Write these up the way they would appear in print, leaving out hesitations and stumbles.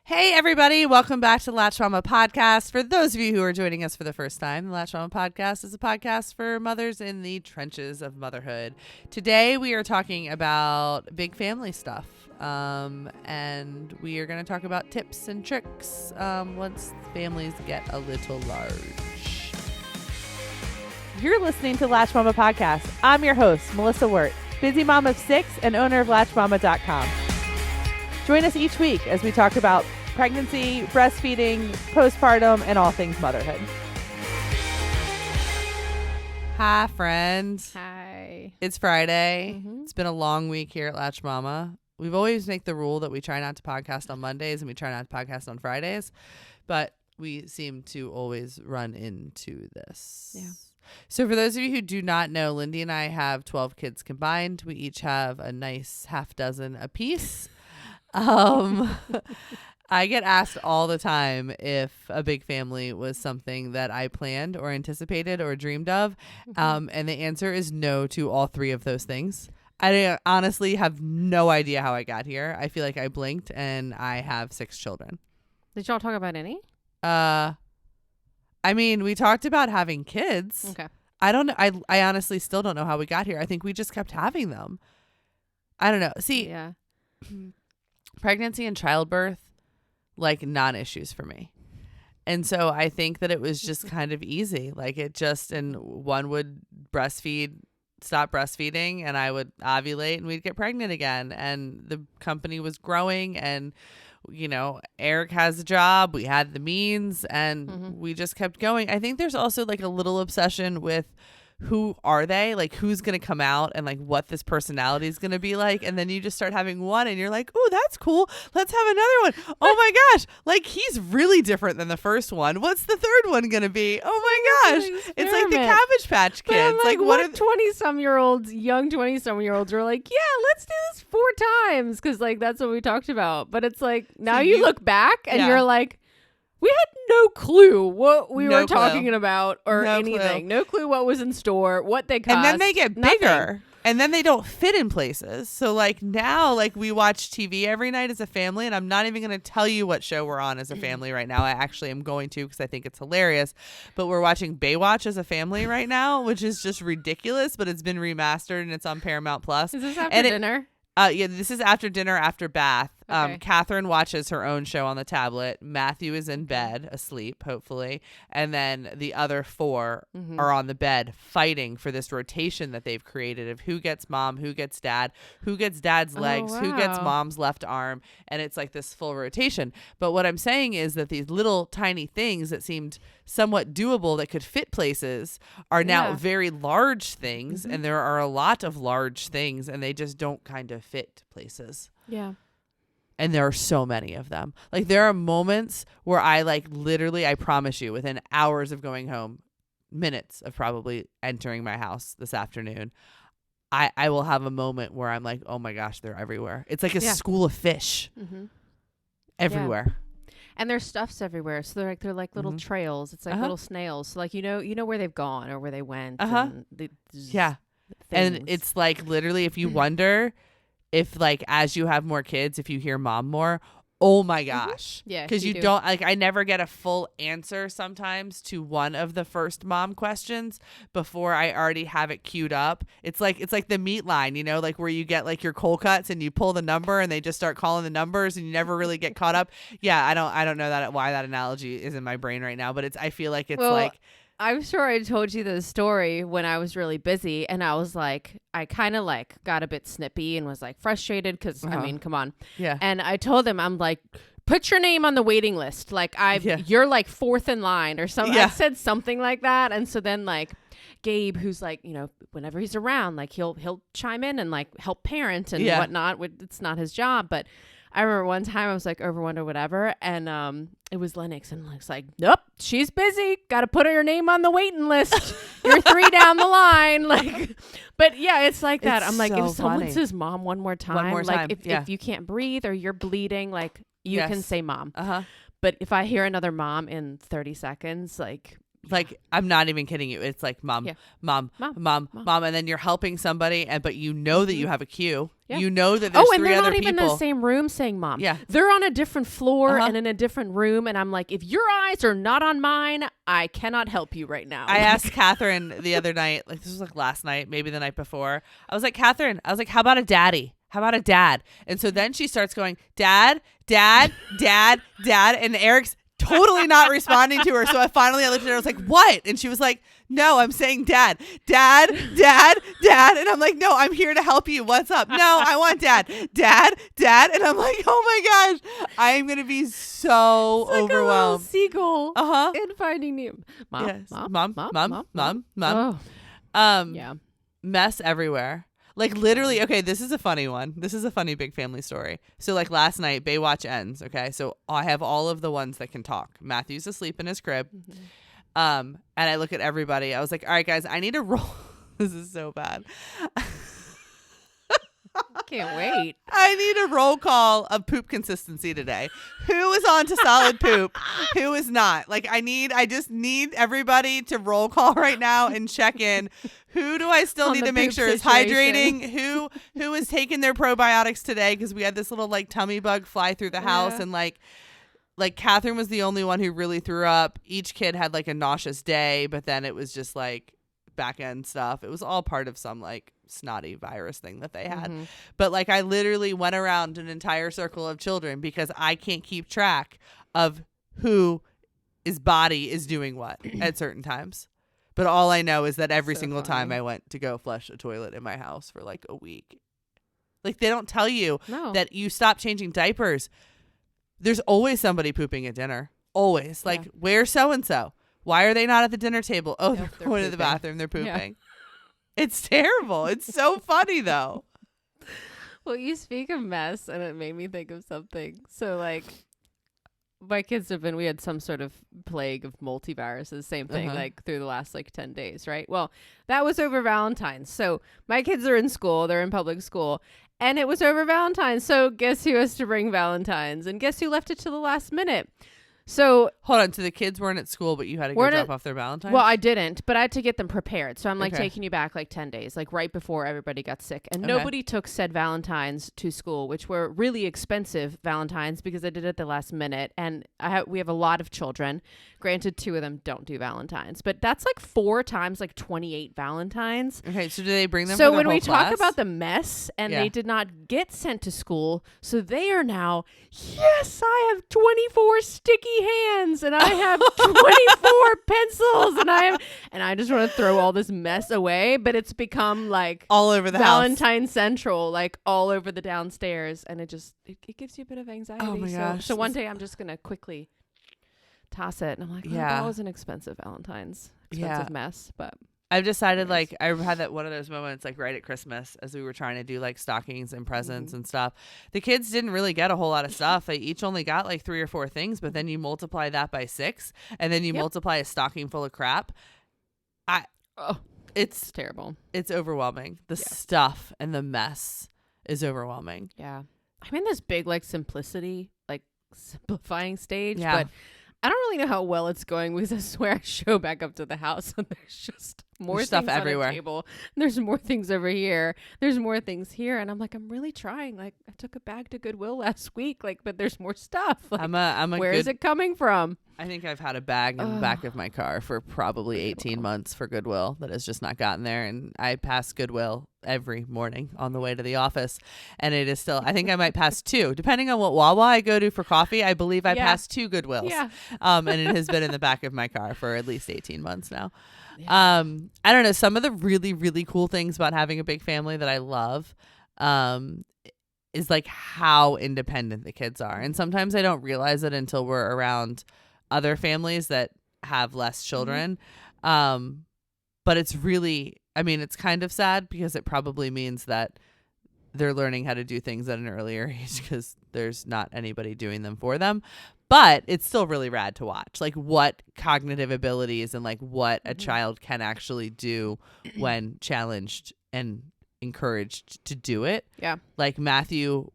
Hey, everybody. Welcome back to the Latched Mama Podcast. For those of you who are joining us for the first time, the Latched Mama Podcast is a podcast for mothers in the trenches of motherhood. Today, we are talking about big family stuff. And we are going to talk about tips and tricks once families get a little large. You're listening to Latched Mama Podcast. I'm your host, Melissa Wirt, busy mom of 6 and owner of LatchedMama.com. Join us each week as we talk about pregnancy, breastfeeding, postpartum, and all things motherhood. Hi, friends. Hi. It's Friday. It's been a long week here at Latched Mama. We've always make the rule that we try not to podcast on Mondays and we try not to podcast on Fridays, but we seem to always run into this. Yeah. So for those of you who do not know, Lindi and I have 12 kids combined. We each have a nice half dozen apiece. I get asked all the time if a big family was something that I planned or anticipated or dreamed of. And the answer is no to all three of those things. I honestly have no idea how I got here. I feel like I blinked and I have 6 children. Did y'all talk about any? I mean, we talked about having kids. Okay. I don't know. I honestly still don't know how we got here. I think we just kept having them. I don't know. See, Yeah. pregnancy and childbirth, like non-issues for me. And so I think that it was just kind of easy. Like it just, and one would stop breastfeeding and I would ovulate and we'd get pregnant again. And the company was growing and, you know, Eric has a job. We had the means and we just kept going. I think there's also like a little obsession with who are they? Like who's going to come out and like what this personality is going to be like. And then you just start having one and you're like, oh, that's cool. Let's have another one. Oh my gosh. Like he's really different than the first one. What's the third one going to be? Oh my gosh. It's like the Cabbage Patch But Kids. I'm like what are what 20-some-year-olds, young 20-some-year-olds are like, yeah, let's do this 4 times because like that's what we talked about. But it's like now So you look back and Yeah. you're like, we had no clue what we No were clue. talking about or No anything. No clue what was in store, what they cost. And then they get nothing. bigger and then they don't fit in places. So like now, like we watch TV every night as a family and I'm not even going to tell you what show we're on as a family right now. I actually am going to because I think it's hilarious, but we're watching Baywatch as a family right now, which is just ridiculous, but it's been remastered and it's on Paramount Plus. Is this after dinner? Yeah, this is after dinner, after bath. Okay. Catherine watches her own show on the tablet. Matthew is in bed, asleep, hopefully. And then the other 4 are on the bed fighting for this rotation that they've created of who gets mom, who gets dad, who gets dad's legs, who gets wow. mom's left arm. And it's like this full rotation. But what I'm saying is that these little tiny things that seemed somewhat doable that could fit places are now Yeah. very large things. And there are a lot of large things and they just don't kind of fit places. Yeah. And there are so many of them. Like there are moments where I like literally, I promise you, within hours of going home, minutes of probably entering my house this afternoon, I will have a moment where I'm like, oh my gosh, they're everywhere. It's like a school of fish everywhere. And their stuff's everywhere. So they're like little trails. It's like little snails. So like you know where they've gone or where they went. And Yeah. And things. it's like literally if you wonder if like as you have more kids, if you hear mom more, oh my gosh. Yeah, Because you you do. don't like I never get a full answer sometimes to one of the first mom questions before I already have it queued up. It's like the meat line, you know, like where you get like your cold cuts and you pull the number and they just start calling the numbers and you never really get caught up. Yeah, I don't know why that analogy is in my brain right now, but I feel like it's like I'm sure I told you the story when I was really busy and I was like, I kind of like got a bit snippy and was like frustrated because I mean, come on. Yeah. And I told him, I'm like, put your name on the waiting list. Like you're like 4th in line or something. Yeah. I said something like that. And so then like Gabe, who's like, you know, whenever he's around, like he'll chime in and like help parent and whatnot. It's not his job, but I remember one time I was like over one or whatever, and it was Lennox, and Lennox like, nope, she's busy. Got to put her name on the waiting list. You're 3 down the line, like. But yeah, it's like that. It's I'm like, so if someone funny. says mom one more time, like yeah. if you can't breathe or you're bleeding, like you can say mom. Uh-huh. But if I hear another mom in 30 seconds, like Like, I'm not even kidding you. It's like mom, mom, and then you're helping somebody, but you know that you have a queue. Yeah. You know that there's 3 other people. Oh, and they're not even in the same room saying mom. Yeah. They're on a different floor and in a different room. And I'm like, if your eyes are not on mine, I cannot help you right now. I asked Catherine the other night, like this was like last night, maybe the night before. I was like, Catherine, how about a daddy? How about a dad? And so then she starts going, dad, dad, dad, dad. And Eric's totally not responding to her. So I looked at her. I was like, what? And she was like, no, I'm saying dad, dad, dad, dad. And I'm like, no, I'm here to help you. What's up? No, I want dad, dad, dad. And I'm like, oh my gosh, I am going to be so it's like overwhelmed. A seagull in Finding Nemo. Mom, yes. mom. Oh. Yeah. Mess everywhere. Like literally, okay, this is a funny one. This is a funny big family story. So like last night, Baywatch ends, okay? So I have all of the ones that can talk. Matthew's asleep in his crib. Mm-hmm. And I look at everybody. I was like, all right, guys, I need to roll. This is so bad. Can't wait. I need a roll call of poop consistency today. Who is on to solid poop? Who is not? Like I just need everybody to roll call right now and check in. Who do I still need to make sure is hydrating? Who is taking their probiotics today? Because we had this little like tummy bug fly through the house and like Catherine was the only one who really threw up. Each kid had like a nauseous day, but then it was just like back end stuff. It was all part of some like snotty virus thing that they had. Mm-hmm. But like I literally went around an entire circle of children because I can't keep track of who his body is doing what at certain times. But all I know is that every single time I went to go flush a toilet in my house for like a week. Like they don't tell you that you stop changing diapers. There's always somebody pooping at dinner. Always. Like, where's so-and-so? Why are they not at the dinner table? Oh, they're going to the bathroom. They're pooping. Yeah. It's terrible. It's so funny, though. Well, you speak of mess, and it made me think of something. So, like, my kids we had some sort of plague of multiviruses, same thing, like, through the last, 10 days, right? Well, that was over Valentine's. So, my kids are in school. They're in public school. And it was over Valentine's. So, guess who has to bring Valentine's? And guess who left it to the last minute? So hold on, so the kids weren't at school, but you had to go drop off their Valentine's? Well, I didn't, but I had to get them prepared. So I'm taking you back 10 days, right before everybody got sick. And nobody took said Valentine's to school, which were really expensive Valentine's because I did it at the last minute. And we have a lot of children. Granted, 2 of them don't do Valentine's, but that's 4 times 28 Valentine's. Okay, so do they bring them so for when we class? Talk about the mess and they did not get sent to school, so they are now, yes, I have 24 sticky hands and I have 24 pencils and I just want to throw all this mess away, but it's become all over the Valentine house. Central, all over the downstairs, and it gives you a bit of anxiety. Oh my gosh. So one day I'm just gonna quickly toss it, and I'm like, that was an expensive Valentine's, mess, but I've decided I had one of those moments right at Christmas as we were trying to do stockings and presents and stuff. The kids didn't really get a whole lot of stuff. They each only got 3 or 4 things, but then you multiply that by 6 and then you multiply a stocking full of crap. It's terrible. It's overwhelming. The stuff and the mess is overwhelming. Yeah. I'm in this big simplicity, simplifying stage, but I don't really know how well it's going because I swear I show back up to the house and there's just more stuff things everywhere. On the table. And there's more things over here. There's more things here. And I'm I'm really trying. I took a bag to Goodwill last week, but there's more stuff. Where is it coming from? I think I've had a bag in the back of my car for probably 18 months for Goodwill that has just not gotten there. And I pass Goodwill every morning on the way to the office. And it is still, I think I might pass 2. Depending on what Wawa I go to for coffee, I believe I pass 2 Goodwills. Yeah. And it has been in the back of my car for at least 18 months now. Yeah. I don't know. Some of the really, really cool things about having a big family that I love is how independent the kids are. And sometimes I don't realize it until we're around other families that have less children. Mm-hmm. But it's really, it's kind of sad because it probably means that they're learning how to do things at an earlier age because there's not anybody doing them for them. But it's still really rad to watch, what cognitive abilities and what a child can actually do when challenged and encouraged to do it. Yeah. Matthew,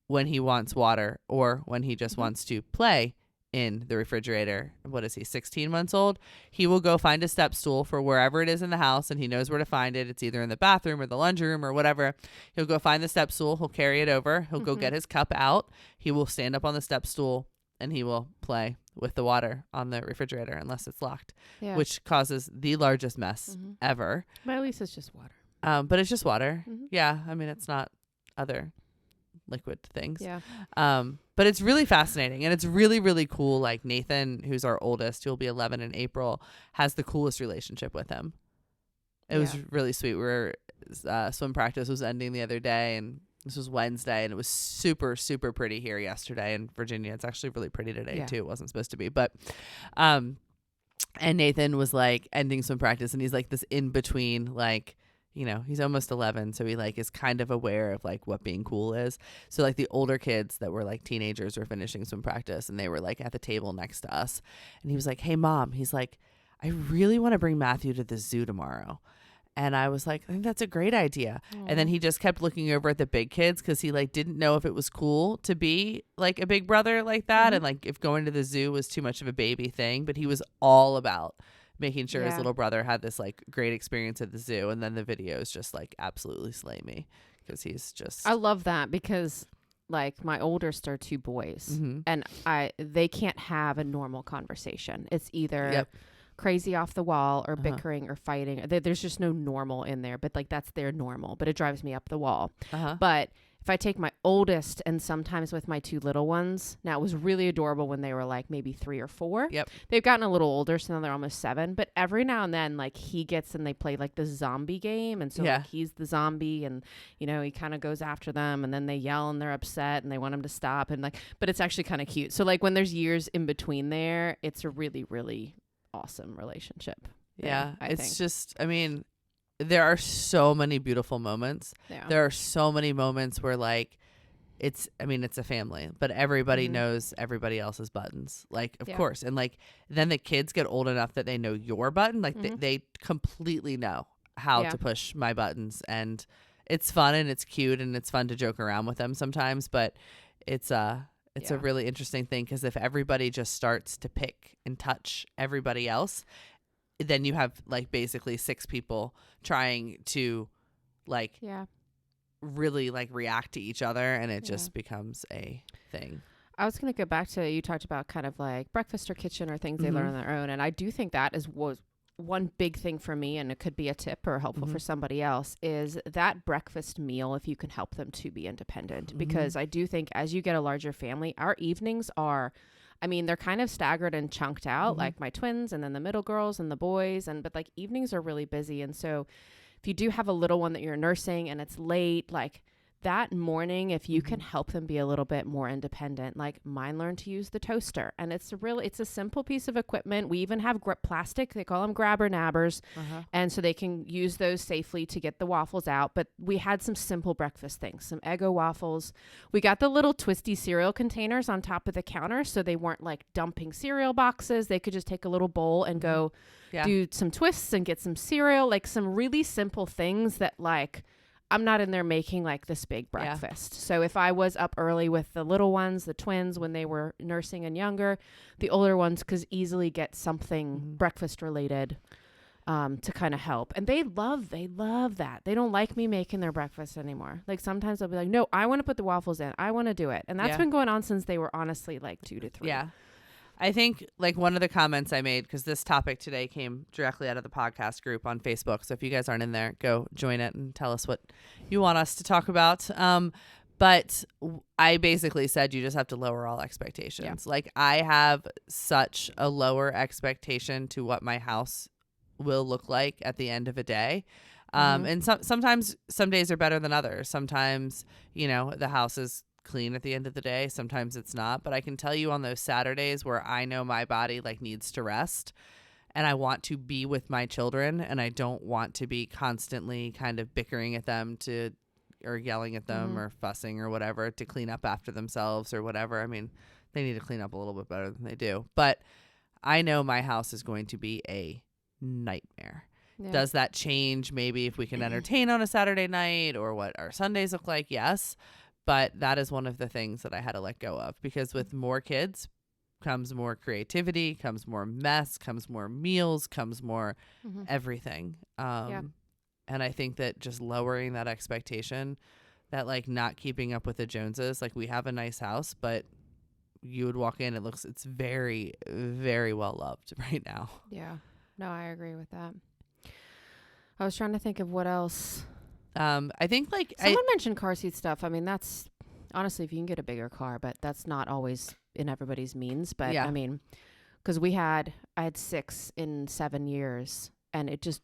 when he wants water or when he just wants to play, in the refrigerator. What is he, 16 months old? He will go find a step stool for wherever it is in the house, and he knows where to find it. It's either in the bathroom or the lunch room or whatever. He'll go find the step stool. He'll carry it over. He'll go get his cup out. He will stand up on the step stool, and he will play with the water on the refrigerator unless it's locked, which causes the largest mess ever. But at least it's just water. But it's just water. Yeah. I mean, it's not other liquid things. Yeah. But it's really fascinating, and it's really, really cool. Like Nathan, who's our oldest, who will be 11 in April, has the coolest relationship with him. It was really sweet. We were swim practice was ending the other day, and this was Wednesday, and it was super, super pretty here yesterday in Virginia. It's actually really pretty today too. It wasn't supposed to be, but and Nathan was like ending swim practice, and he's like this in between, like, you know, he's almost 11, so he like is kind of aware of like what being cool is. So like the older kids that were like teenagers were finishing swim practice, and they were like at the table next to us, and he was like, "Hey mom," he's like, "I really want to bring Matthew to the zoo tomorrow." And I was like, I think that's a great idea. And then he just kept looking over at the big kids because he like didn't know if it was cool to be like a big brother like that, and like if going to the zoo was too much of a baby thing. But he was all about making sure his little brother had this like great experience at the zoo. And then the videos just like absolutely slay me because he's just. I love that because like my oldest are two boys, and they can't have a normal conversation. It's either crazy off the wall or bickering or fighting. There's just no normal in there, but like that's their normal, but it drives me up the wall. But if I take my oldest and sometimes with my two little ones, now it was really adorable when they were like maybe 3 or 4. They've gotten a little older, so now they're almost 7, but every now and then like he gets and they play like the zombie game, and so like, he's the zombie, and you know he kind of goes after them, and then they yell and they're upset and they want him to stop, and like, but it's actually kind of cute. So like when there's years in between there, it's a really, really awesome relationship. I mean, there are so many beautiful moments. There are so many moments where like it's a family, but everybody knows everybody else's buttons, like of course, and like then the kids get old enough that they know your button, like they completely know how to push my buttons, and it's fun and it's cute and it's fun to joke around with them sometimes, but it's a really interesting thing because if everybody just starts to pick and touch everybody else, then you have like basically 6 people trying to like really like react to each other, and it just becomes a thing. I was going to go back to, you talked about kind of like breakfast or kitchen or things they learn on their own, and I do think that was one big thing for me, and it could be a tip or helpful for somebody else, is that breakfast meal, if you can help them to be independent. Because I do think as you get a larger family, our evenings are, I mean, they're kind of staggered and chunked out, like my twins and then the middle girls and the boys, but like evenings are really busy. And so if you do have a little one that you're nursing and it's late, like that morning, if you can help them be a little bit more independent, like mine learned to use the toaster, and it's a simple piece of equipment. We even have plastic, they call them grabber nabbers, and so they can use those safely to get the waffles out. But we had some simple breakfast things, some Eggo waffles. We got the little twisty cereal containers on top of the counter, so they weren't like dumping cereal boxes. They could just take a little bowl and go do some twists and get some cereal, like some really simple things that like, I'm not in there making like this big breakfast. So if I was up early with the little ones, the twins, when they were nursing and younger, the older ones could easily get something breakfast related to kind of help. And they love that. They don't like me making their breakfast anymore. Like sometimes they'll be like, no, I want to put the waffles in. I want to do it. And that's been going on since they were honestly like 2 to 3. Yeah. I think like one of the comments I made, because this topic today came directly out of the podcast group on Facebook. So if you guys aren't in there, go join it and tell us what you want us to talk about. But I basically said you just have to lower all expectations. Like I have such a lower expectation to what my house will look like at the end of a day. And sometimes some days are better than others. Sometimes, you know, the house is clean at the end of the day. Sometimes it's not, but I can tell you on those Saturdays where I know my body like needs to rest and I want to be with my children and I don't want to be constantly kind of bickering at them or yelling at them or fussing or whatever to clean up after themselves or whatever. I mean, they need to clean up a little bit better than they do, but I know my house is going to be a nightmare. Does that change maybe if we can entertain on a Saturday night or what our Sundays look like? Yes. But that is one of the things that I had to let go of, because with more kids, comes more creativity, comes more mess, comes more meals, comes more everything. And I think that just lowering that expectation, that like not keeping up with the Joneses, like we have a nice house, but you would walk in, it's very, very well loved right now. Yeah. No, I agree with that. I was trying to think of what else. I think like someone mentioned car seat stuff. I mean, that's honestly, if you can get a bigger car, but that's not always in everybody's means. But I mean, because I had 6 in 7 years, and it just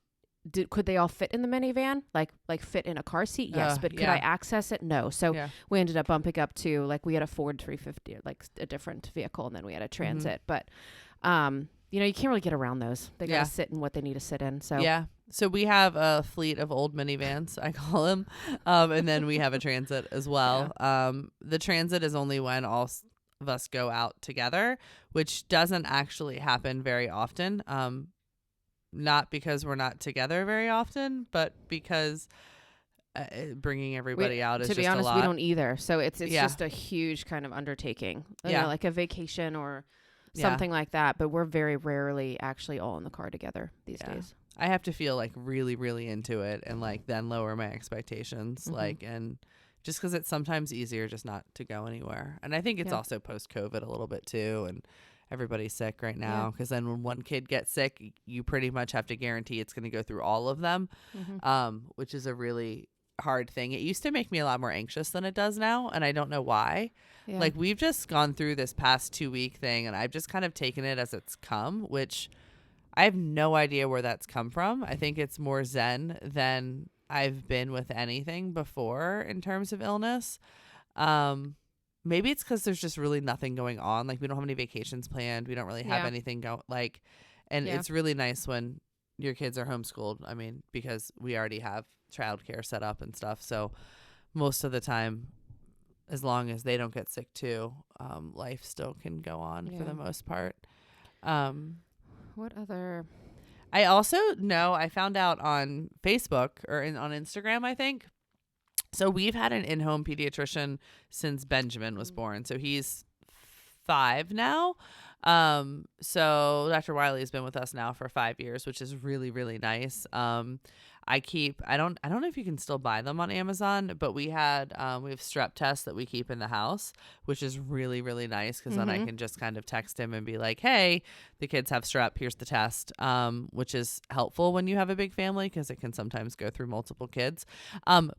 could they all fit in the minivan? Like fit in a car seat? Yes. But could I access it? No. So we ended up bumping up to, like, we had a Ford 350, like a different vehicle, and then we had a Transit. But, you know, you can't really get around those. They got to sit in what they need to sit in. So So we have a fleet of old minivans, I call them. And then we have a Transit as well. The Transit is only when all of us go out together, which doesn't actually happen very often. Not because we're not together very often, but because bringing everybody out is just a lot. To be honest, we don't either. So it's just a huge kind of undertaking. You know, like a vacation or something like that. But we're very rarely actually all in the car together these days. I have to feel like really, really into it, and like then lower my expectations. Like, and just because it's sometimes easier just not to go anywhere. And I think it's also post-COVID a little bit too. And everybody's sick right now, because then when one kid gets sick, you pretty much have to guarantee it's going to go through all of them, which is a really hard thing. It used to make me a lot more anxious than it does now, and I don't know why. Like, we've just gone through this past 2-week thing, and I've just kind of taken it as it's come, which I have no idea where that's come from. I think it's more zen than I've been with anything before in terms of illness. Maybe it's because there's just really nothing going on. Like, we don't have any vacations planned. We don't really have anything and it's really nice when your kids are homeschooled. I mean, because we already have childcare set up and stuff. So most of the time, as long as they don't get sick too, life still can go on for the most part. What other? I also know, I found out on Facebook or on Instagram, I think. So we've had an in-home pediatrician since Benjamin was born. So he's 5 now. So Dr. Wiley has been with us now for 5 years, which is really, really nice. I don't know if you can still buy them on Amazon, but we have strep tests that we keep in the house, which is really, really nice, because then I can just kind of text him and be like, hey, the kids have strep, here's the test, which is helpful when you have a big family, because it can sometimes go through multiple kids.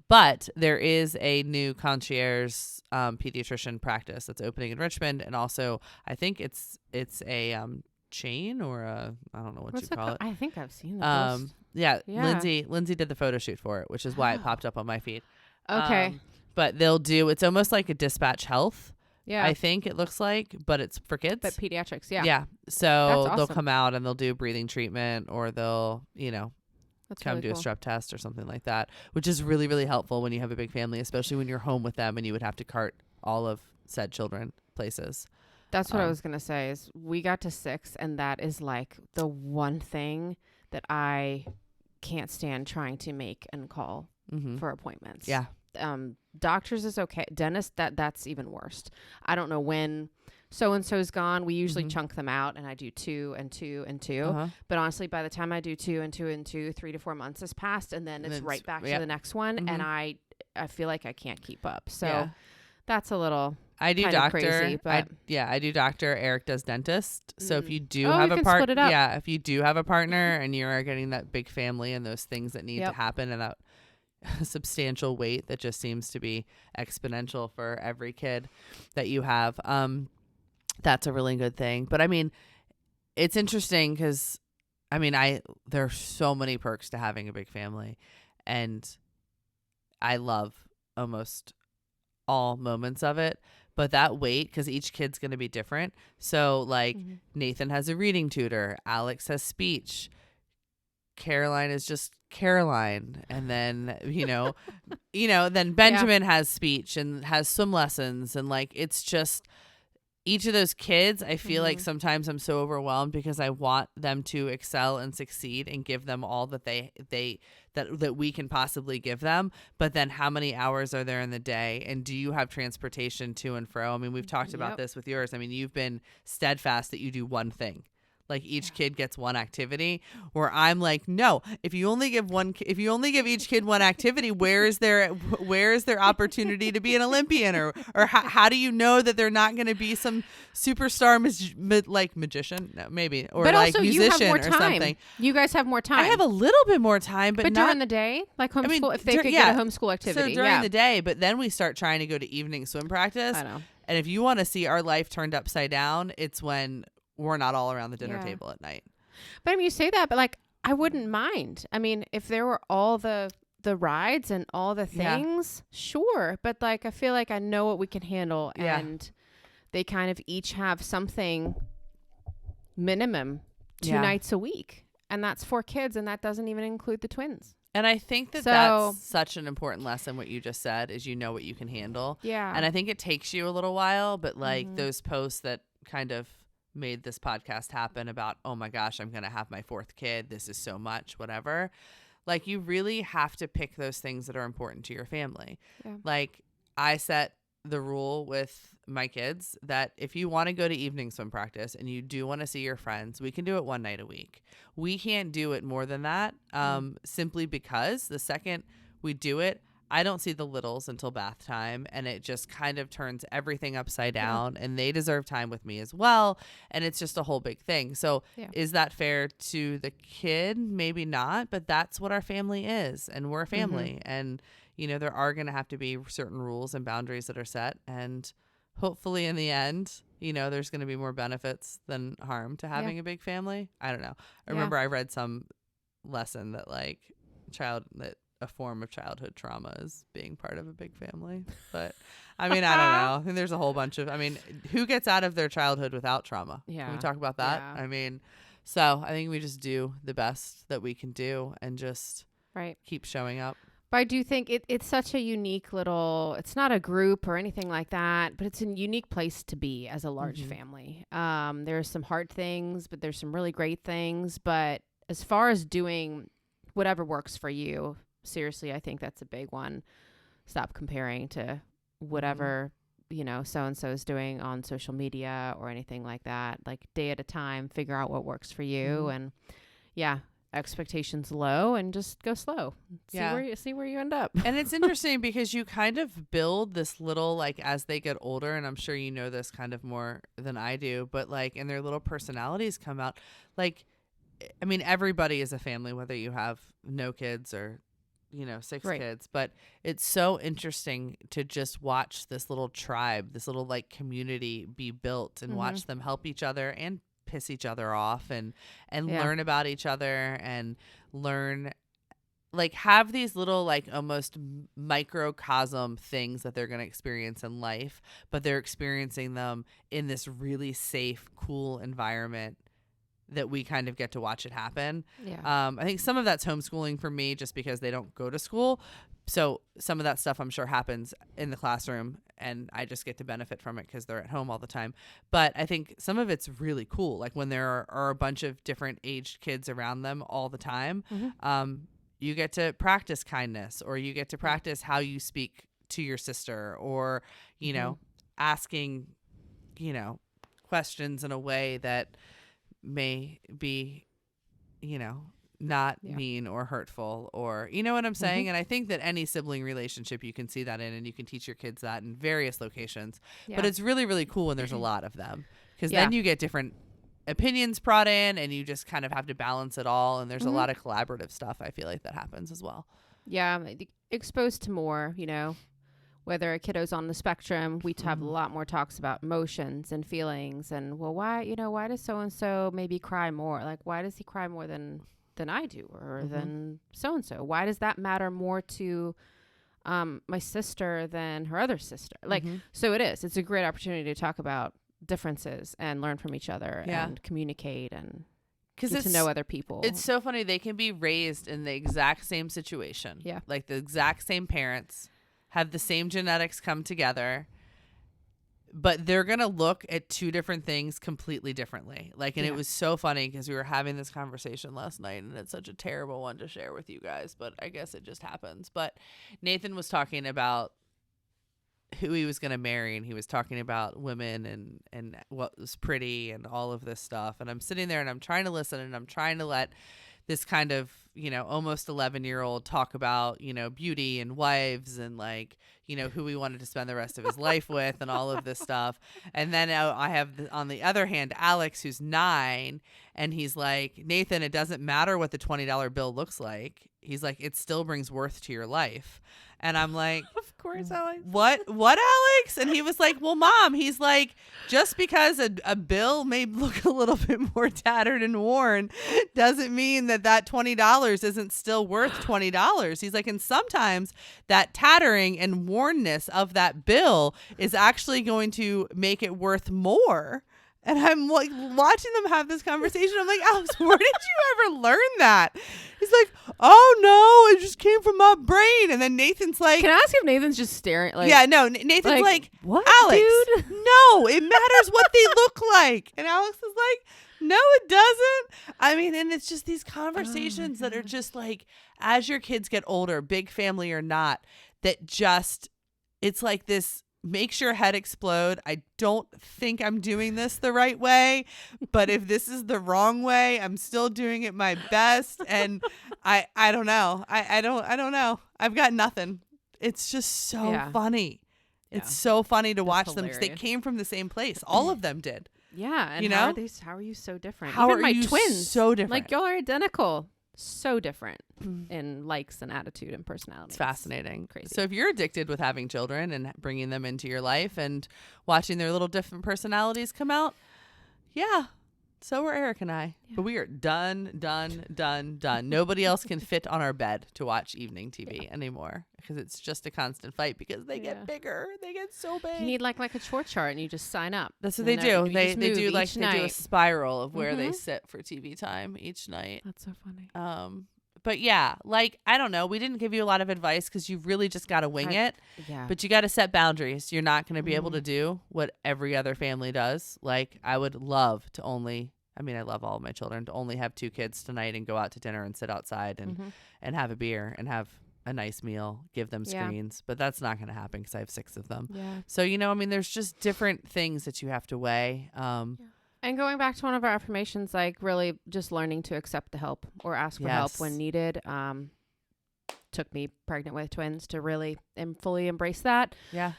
But there is a new concierge pediatrician practice that's opening in Richmond, and also I think it's a chain, or I don't know what you call it. I think I've seen the post. Lindsay did the photo shoot for it, which is why it popped up on my feed. Okay. But it's almost like a Dispatch Health. Yeah. I think it looks like, but it's for kids. But pediatrics, yeah. Yeah. So they'll come out and they'll do breathing treatment, or they'll, come really do a strep test or something like that, which is really, really helpful when you have a big family, especially when you're home with them and you would have to cart all of said children places. That's what I was going to say, is we got to 6, and that is like the one thing that I can't stand trying to make and call for appointments. Yeah. Doctors is okay. Dentist, that's even worse. I don't know when so-and-so's gone. We usually chunk them out, and I do 2 and 2 and 2. But honestly, by the time I do 2 and 2 and 2, 3 to 4 months has passed, and then it's right back to the next one. And I feel like I can't keep up. So that's a little... I do doctor. Crazy, but I do doctor. Eric does dentist. So if you do have a partner, if you do have a partner and you are getting that big family and those things that need to happen, and that substantial weight that just seems to be exponential for every kid that you have, that's a really good thing. But I mean, it's interesting because there are so many perks to having a big family, and I love almost all moments of it. But that weight, because each kid's going to be different. So like Nathan has a reading tutor, Alex has speech, Caroline is just Caroline, and then then Benjamin has speech and has swim lessons, and like it's just each of those kids, I feel like sometimes I'm so overwhelmed because I want them to excel and succeed and give them all that that we can possibly give them. But then how many hours are there in the day? And do you have transportation to and fro? I mean, we've talked about this with yours. I mean, you've been steadfast that you do one thing. Like each kid gets one activity, where I'm like, no, if you only give each kid one activity, where is their opportunity to be an Olympian, or how do you know that they're not going to be some superstar magician? No, maybe, or but like also musician you have more or time. something. You guys have more time. I have a little bit more time, but not during the day, like homeschool, if they could get a homeschool activity. So during the day, but then we start trying to go to evening swim practice. I know. And if you want to see our life turned upside down, it's when we're not all around the dinner table at night. But I mean, you say that, but like, I wouldn't mind. I mean, if there were all the rides and all the things, sure. But like, I feel like I know what we can handle, and they kind of each have something minimum 2 nights a week, and that's 4 kids, and that doesn't even include the twins. And I think that's such an important lesson. What you just said is, you know what you can handle. Yeah. And I think it takes you a little while, but like those posts that kind of made this podcast happen about, oh my gosh, I'm going to have my 4th kid. This is so much, whatever. Like, you really have to pick those things that are important to your family. Yeah. Like, I set the rule with my kids that if you want to go to evening swim practice and you do want to see your friends, we can do it 1 night a week. We can't do it more than that, simply because the second we do it, I don't see the littles until bath time, and it just kind of turns everything upside down, and they deserve time with me as well. And it's just a whole big thing. So is that fair to the kid? Maybe not, but that's what our family is. And we're a family. And, you know, there are going to have to be certain rules and boundaries that are set. And hopefully in the end, you know, there's going to be more benefits than harm to having a big family. I don't know. I remember I read some lesson that like a form of childhood trauma is being part of a big family. But I mean, I don't know. I think there's a whole bunch of, I mean, who gets out of their childhood without trauma? Yeah. Can we talk about that? Yeah. I mean, so I think we just do the best that we can do and just keep showing up. But I do think it's such a unique little, it's not a group or anything like that, but it's a unique place to be as a large family. There's some hard things, but there's some really great things. But as far as doing whatever works for you, seriously, I think that's a big one. Stop comparing to whatever, you know, so-and-so is doing on social media or anything like that. Like, day at a time, figure out what works for you. And expectations low, and just go slow. See where you end up. And it's interesting because you kind of build this little, like, as they get older, and I'm sure you know this kind of more than I do, but like, and their little personalities come out. Like, I mean, everybody is a family, whether you have no kids or, you know, 6 kids, but it's so interesting to just watch this little tribe, this little like community be built, and watch them help each other and piss each other off, and learn about each other, and learn, like, have these little like almost microcosm things that they're going to experience in life, but they're experiencing them in this really safe, cool environment that we kind of get to watch it happen. I think some of that's homeschooling for me, just because they don't go to school. So some of that stuff I'm sure happens in the classroom, and I just get to benefit from it because they're at home all the time. But I think some of it's really cool. Like, when there are a bunch of different aged kids around them all the time, you get to practice kindness, or you get to practice how you speak to your sister, or, you know, asking, you know, questions in a way that may be, you know, not mean or hurtful, or, you know what I'm saying? And I think that any sibling relationship, you can see that in, and you can teach your kids that in various locations. But it's really, really cool when there's a lot of them, because then you get different opinions brought in, and you just kind of have to balance it all. And there's a lot of collaborative stuff, I feel like, that happens as well. Yeah. Exposed to more, you know, whether a kiddo's on the spectrum, we have a lot more talks about emotions and feelings, and, well, why does so-and-so maybe cry more? Like, why does he cry more than I do, or than so-and-so? Why does that matter more to my sister than her other sister? Like, so it's a great opportunity to talk about differences and learn from each other and communicate and get to know other people. It's so funny. They can be raised in the exact same situation. Yeah. Like, the exact same parents, have the same genetics come together, but they're going to look at two different things completely differently. Like, and Yeah. it was so funny because we were having this conversation last night, and it's such a terrible one to share with you guys, but I guess it just happens. But Nathan was talking about who he was going to marry, and he was talking about women and what was pretty and all of this stuff. And I'm sitting there and I'm trying to listen, and I'm trying to let this kind of, you know, almost 11-year-old talk about, you know, beauty and wives and, like, you know, who he wanted to spend the rest of his life with and all of this stuff. And then I have, on the other hand, Alex, who's 9, and he's like, Nathan, it doesn't matter what the $20 bill looks like. He's like, it still brings worth to your life. And I'm like, Of course, Alex. What, Alex? And he was like, well, Mom, he's like, just because a bill may look a little bit more tattered and worn doesn't mean that $20 isn't still worth $20. He's like, and sometimes that tattering and wornness of that bill is actually going to make it worth more. And I'm like watching them have this conversation. I'm like, Alex, where did you ever learn that? He's like, oh no, it just came from my brain. And then Nathan's like, can I ask if Nathan's just staring? Like, yeah, no. Nathan's like, what, Alex, dude? no, it matters what they look like. And Alex is like, no, it doesn't. I mean, and it's just these conversations that are just like, as your kids get older, big family or not, that just, it's like this. Makes your head explode. I don't think I'm doing this the right way, but if this is the wrong way, I'm still doing it my best. And I don't know. I don't know. I've got nothing. It's just so funny. Yeah. It's so funny to watch them because they hilarious. came from the same place. All of them did. Yeah, and you how know, how are you so different? How Even are my you twins, so different? Like, y'all are identical. So different in likes and attitude and personality. It's fascinating. Crazy. So if you're addicted with having children and bringing them into your life and watching their little different personalities come out, yeah, so are Eric and I. Yeah. But we are done. Nobody else can fit on our bed to watch evening TV anymore because it's just a constant fight because they get bigger. They get so big. You need like a chore chart and you just sign up. That's what they do. They do like night. They do a spiral of where they sit for TV time each night. That's so funny. But yeah, like, I don't know. We didn't give you a lot of advice because you really just got to wing it. Yeah. But you got to set boundaries. You're not going to be able to do what every other family does. Like, I would love to I love all of my children, to only have 2 kids tonight and go out to dinner and sit outside and have a beer and have a nice meal, give them screens. But that's not going to happen because I have 6 of them. Yeah. So, you know, I mean, there's just different things that you have to weigh. And going back to one of our affirmations, like really just learning to accept the help or ask for help when needed. Took me pregnant with twins to really fully embrace that. Yeah.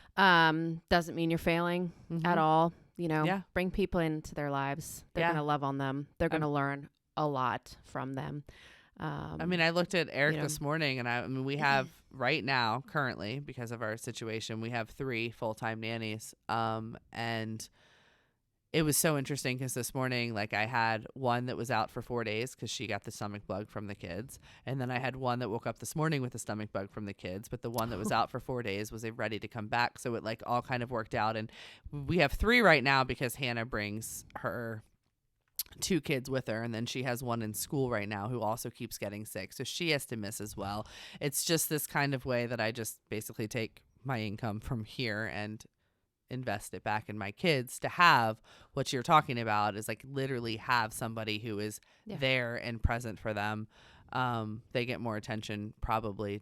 Doesn't mean you're failing at all. You know, bring people into their lives. They're going to love on them. They're going to learn a lot from them. I mean, I looked at Eric this morning, and I mean, we have right now, currently, because of our situation, we have 3 full-time nannies. And it was so interesting because this morning, like, I had one that was out for 4 days because she got the stomach bug from the kids. And then I had one that woke up this morning with the stomach bug from the kids. But the one that was out for 4 days was ready to come back. So it like all kind of worked out. And we have 3 right now because Hannah brings her 2 kids with her. And then she has one in school right now who also keeps getting sick. So she has to miss as well. It's just this kind of way that I just basically take my income from here and invest it back in my kids to have what you're talking about is like literally have somebody who is there and present for them. They get more attention probably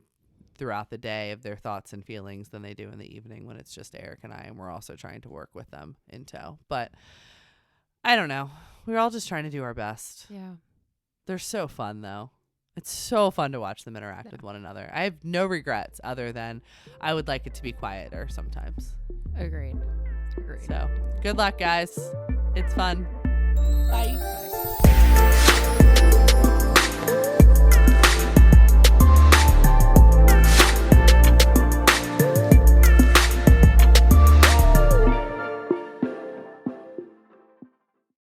throughout the day of their thoughts and feelings than they do in the evening when it's just Eric and I, and we're also trying to work with them in tow. But I don't know. We're all just trying to do our best. Yeah. They're so fun though. It's so fun to watch them interact with one another. I have no regrets other than I would like it to be quieter sometimes. Agreed. So good luck, guys. It's fun. Bye.